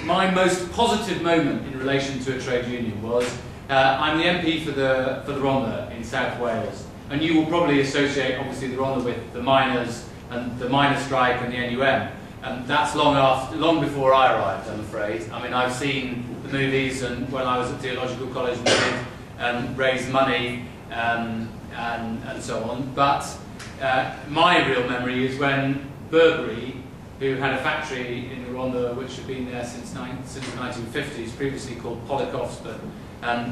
my most positive moment in relation to a trade union was I'm the MP for the Rhondda in South Wales, and you will probably associate obviously the Rhondda with the miners and the miners' strike and the NUM. And that's long before I arrived, I'm afraid. I mean, I've seen the movies, and when I was at Theological College, we did raise money and so on. But my real memory is when Burberry, who had a factory in the Rhondda which had been there since the 1950s, previously called Polikoff's, but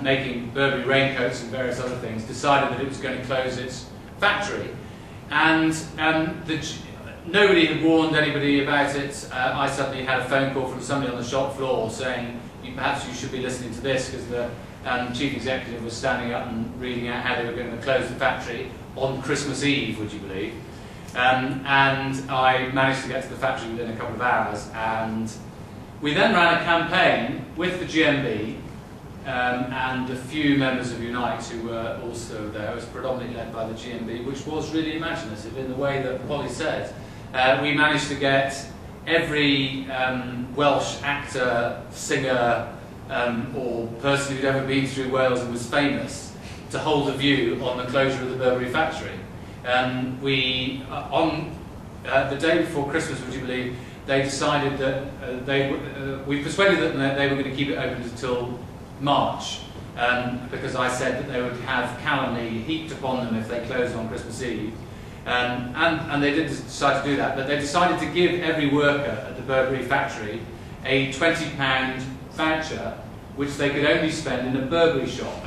making Burberry raincoats and various other things, decided that it was going to close its factory. And nobody had warned anybody about it. I suddenly had a phone call from somebody on the shop floor saying, perhaps you should be listening to this, because the chief executive was standing up and reading out how they were going to close the factory on Christmas Eve, would you believe? And I managed to get to the factory within a couple of hours, and we then ran a campaign with the GMB and a few members of Unite who were also there. It was predominantly led by the GMB, which was really imaginative in the way that Polly said. We managed to get every Welsh actor, singer, or person who'd ever been through Wales and was famous to hold a view on the closure of the Burberry factory. On the day before Christmas, would you believe, they decided that we persuaded them that they were going to keep it open until March, because I said that they would have calumny heaped upon them if they closed on Christmas Eve. And they did decide to do that, but they decided to give every worker at the Burberry factory a £20 voucher which they could only spend in a Burberry shop.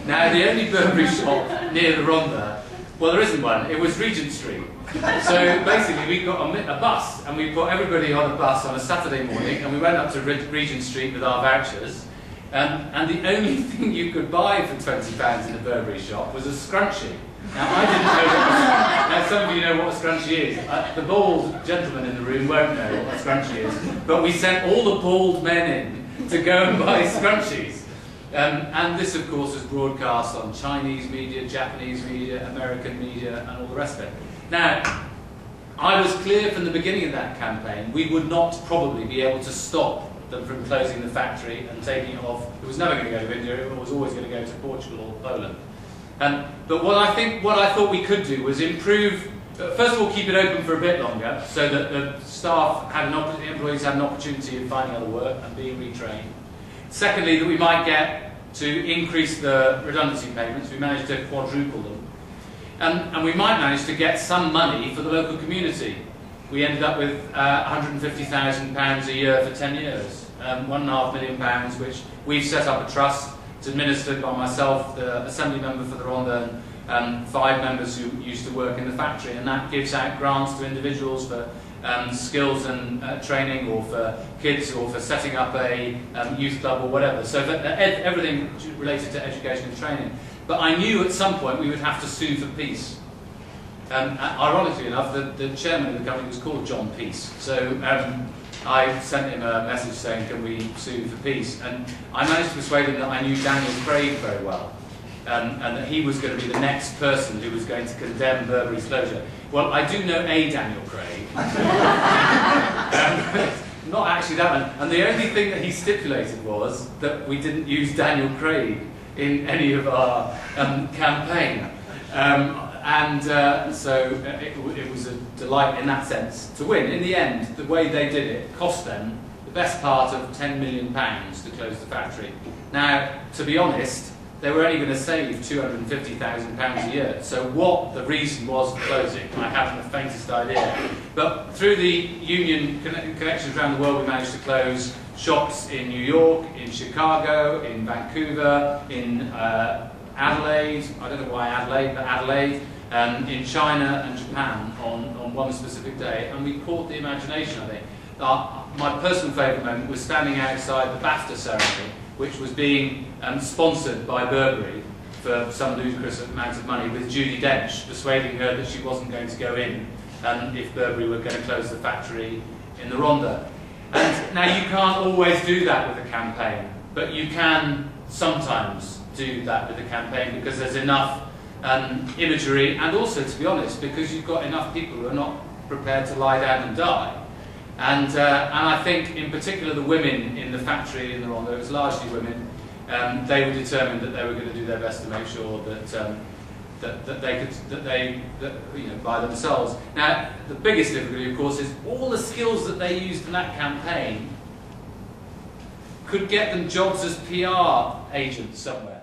Now, the only Burberry shop near the Rhondda, well, there isn't one, it was Regent Street. So basically we got a bus, and we put everybody on a bus on a Saturday morning, and we went up to Regent Street with our vouchers, and the only thing you could buy for £20 in a Burberry shop was a scrunchie. Now, I didn't know what now some of you know what a scrunchie is. The bald gentleman in the room won't know what a scrunchie is, but we sent all the bald men in to go and buy scrunchies. And this, of course, was broadcast on Chinese media, Japanese media, American media, and all the rest of it. Now, I was clear from the beginning of that campaign we would not probably be able to stop them from closing the factory and taking it off. It was never going to go to India, it was always going to go to Portugal or Poland. But what I thought we could do was improve, first of all, keep it open for a bit longer so that the staff had the employees had an opportunity of finding other work and being retrained. Secondly, that we might get to increase the redundancy payments. We managed to quadruple them. And we might manage to get some money for the local community. We ended up with £150,000 a year for 10 years, £1.5 million, which we've set up a trust. It's administered by myself, the assembly member for the Rhondda, and 5 members who used to work in the factory, and that gives out grants to individuals for skills and training, or for kids, or for setting up a youth club or whatever. So everything related to education and training. But I knew at some point we would have to sue for peace. Ironically enough, the chairman of the company was called John Peace. So I sent him a message saying, can we sue for peace? And I managed to persuade him that I knew Daniel Craig very well, and that he was going to be the next person who was going to condemn Burberry's closure. Well, I do know a Daniel Craig. Not actually that one. And the only thing that he stipulated was that we didn't use Daniel Craig in any of our campaign. So it was a delight in that sense to win. In the end, the way they did it cost them the best part of £10 million to close the factory. Now, to be honest, they were only going to save £250,000 a year. So what the reason was for closing, I haven't the faintest idea. But through the union connections around the world, we managed to close shops in New York, in Chicago, in Vancouver, in Adelaide, I don't know why Adelaide, but Adelaide, in China and Japan on one specific day, and we caught the imagination, I think. My personal favourite moment was standing outside the BAFTA ceremony, which was being sponsored by Burberry for some ludicrous amount of money, with Judi Dench persuading her that she wasn't going to go in if Burberry were going to close the factory in the Rhondda. And now you can't always do that with a campaign, but you can sometimes do that with a campaign because there's enough imagery, and also, to be honest, because you've got enough people who are not prepared to lie down and die. And I think, in particular, the women in the factory in the Rwanda, it was largely women, they were determined that they were going to do their best to make sure that they by themselves. Now, the biggest difficulty, of course, is all the skills that they used in that campaign could get them jobs as PR agents somewhere.